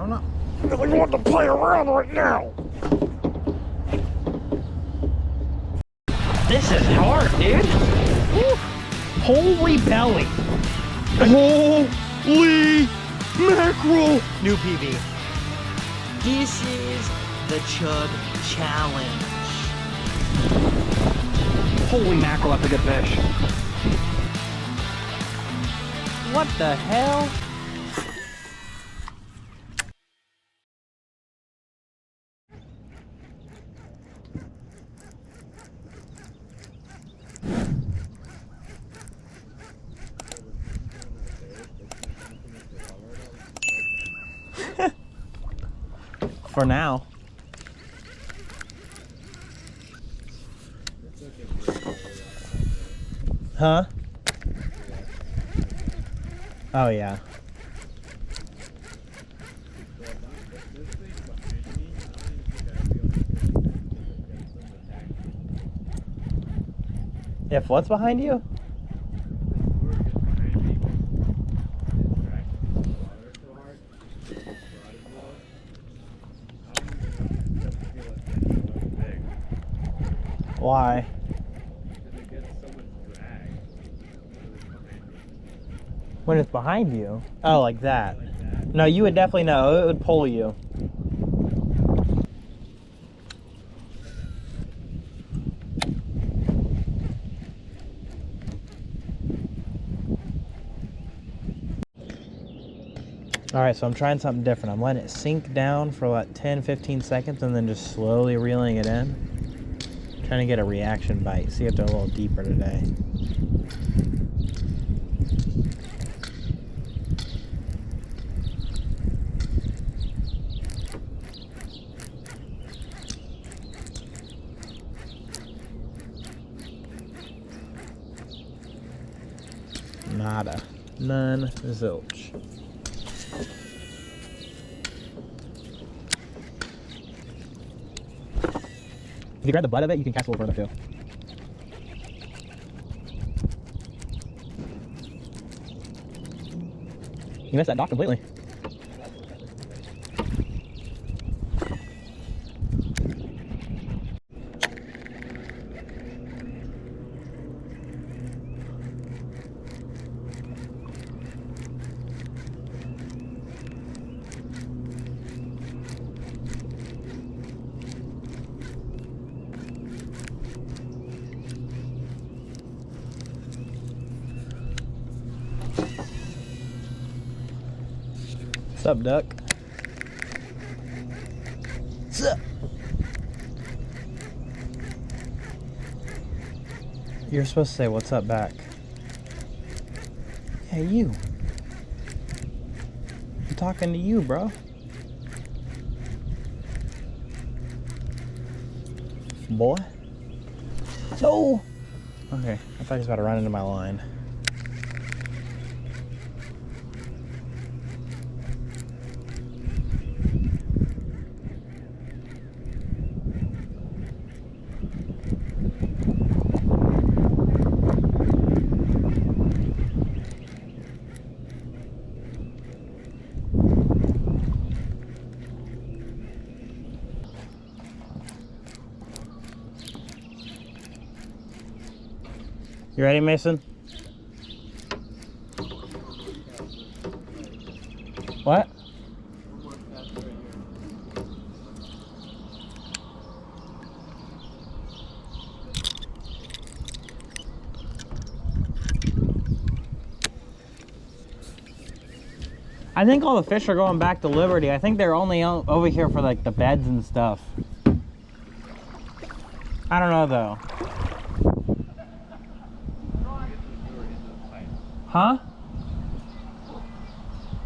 don't really want to play around right now. This is hard, dude. Woo. Holy belly. Holy mackerel! New PB. This is the Chug Challenge. Holy mackerel, that's a good fish. What the hell? For now. Huh? Oh yeah. If what's behind you? Why? When it's behind you? Oh, like that. No, you would definitely know. It would pull you. Alright, so I'm trying something different. I'm letting it sink down for about 10-15 seconds and then just slowly reeling it in. Trying to get a reaction bite. See if they're a little deeper today. Nada. None. Zilch. If you grab the butt of it, you can cast a little further too. You missed that dock completely. What's up, duck? What's up? You're supposed to say what's up back. Yeah, you. I'm talking to you, bro. Boy. No! Okay, I thought he was about to run into my line. You ready, Mason? What? I think all the fish are going back to Liberty. I think they're only over here for like the beds and stuff. I don't know though. Huh?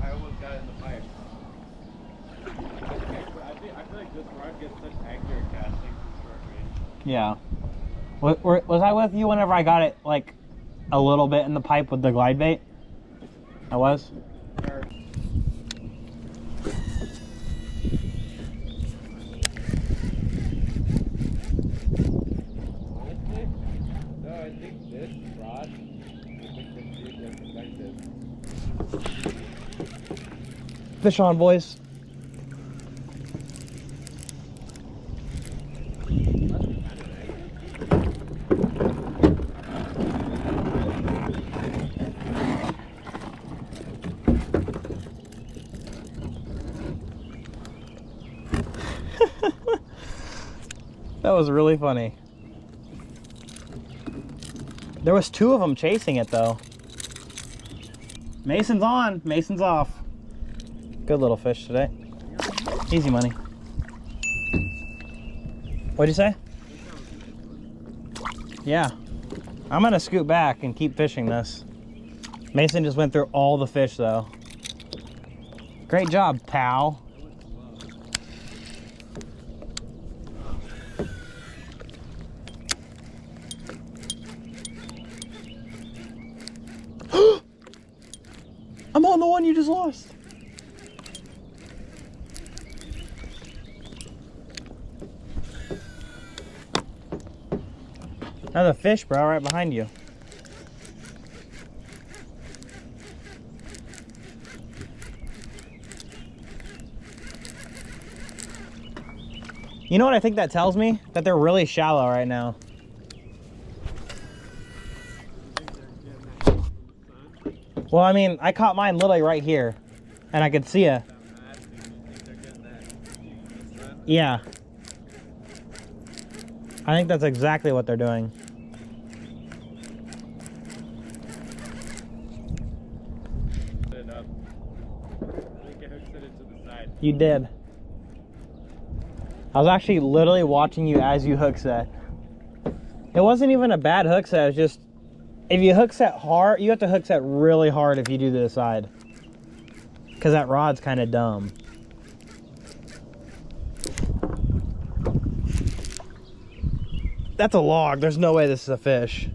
I almost got in the pipe. I feel like this rod gets such accurate casting from short range. Yeah. Was I with you whenever I got it like a little bit in the pipe with the glide bait? I was? Or, no, I think this rod Fish on, boys. That was really funny. There was 2 of them chasing it though. Mason's on, Mason's off. Good little fish today. Easy money. What'd you say? Yeah. I'm gonna scoot back and keep fishing this. Mason just went through all the fish though. Great job, pal. I'm on the one you just lost. Another fish, bro, right behind you. You know what I think that tells me? That they're really shallow right now. Well, I mean, I caught mine literally right here, and I could see it. Yeah. I think that's exactly what they're doing. You did. I was actually literally watching you as you hook set. It wasn't even a bad hook set, it was just, if you hook set hard, you have to hook set really hard if you do to the side. Because that rod's kind of dumb. That's a log, there's no way this is a fish.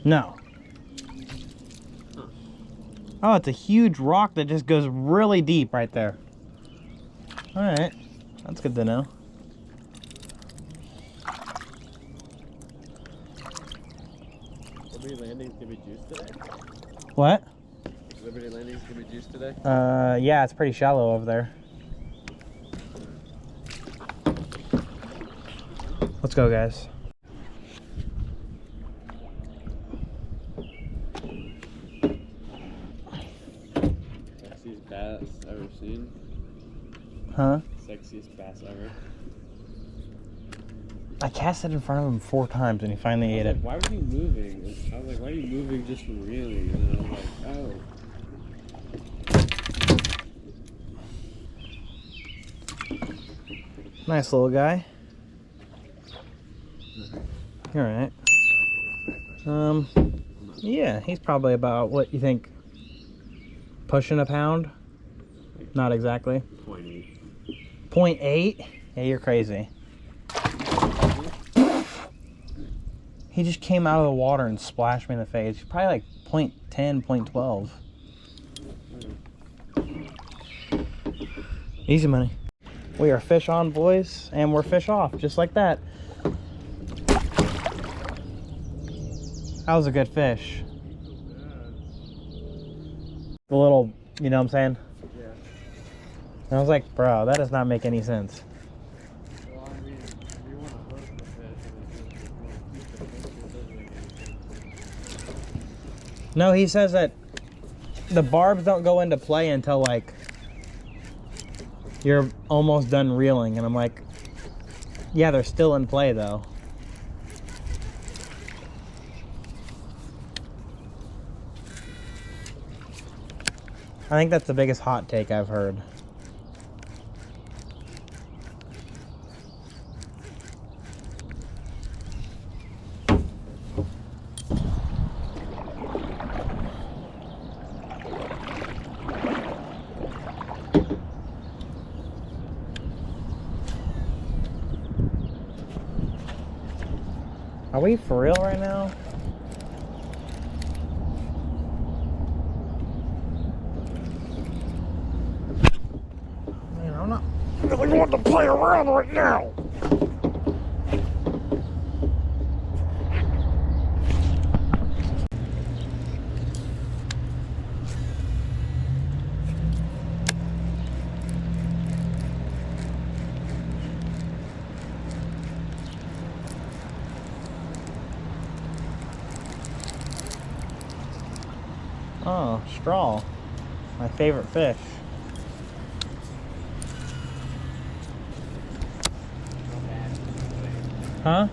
No. Oh, it's a huge rock that just goes really deep right there. All right, that's good to know. Liberty Landing's gonna be juiced today? What? Liberty Landing's gonna be juiced today? Yeah, it's pretty shallow over there. Let's go, guys. Sexiest bass ever seen. Huh? Sexiest bass ever. I cast it in front of him 4 times and he finally ate it. Why were you moving? I was like, why are you moving just from reeling? And then I'm like, oh. Nice little guy. All right. Yeah, he's probably about, what you think, pushing a pound? Not exactly. 0.8. 0.8? Yeah, you're crazy. He just came out of the water and splashed me in the face. He's probably like 0.10, 0.12. Easy money. We are fish on, boys, and we're fish off, just like that. That was a good fish. The little, you know what I'm saying? Yeah. And I was like, bro, that does not make any sense. Well, I mean, if you want to hook the fish and it's just keep the fish, it doesn't make any sense. No, he says that the barbs don't go into play until like you're almost done reeling, and I'm like, yeah, they're still in play though. I think that's the biggest hot take I've heard. Are we for real right now? Man, I'm not really want to play around right now. Oh, straw. My favorite fish. Not bad. Huh?